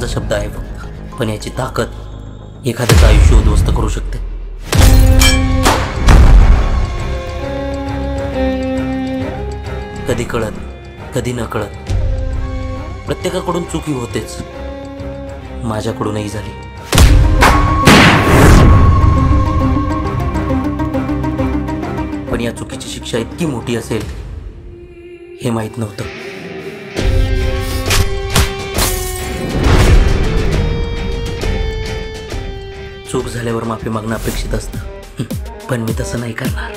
तोंडाचा शब्द आहे फक्त, पण याची ताकद एखाद्याचं आयुष्य उद्ध्वस्त करू शकते. कधी कळत, कधी न कळत, प्रत्येकाकडून चुकी होतेच. माझ्याकडूनही झाली. पण या चुकीची शिक्षा इतकी मोठी असेल हे माहीत नव्हतं. चूक झाल्यावर माफी मागणं अपेक्षित असतं, पण मी तसं नाही करणार.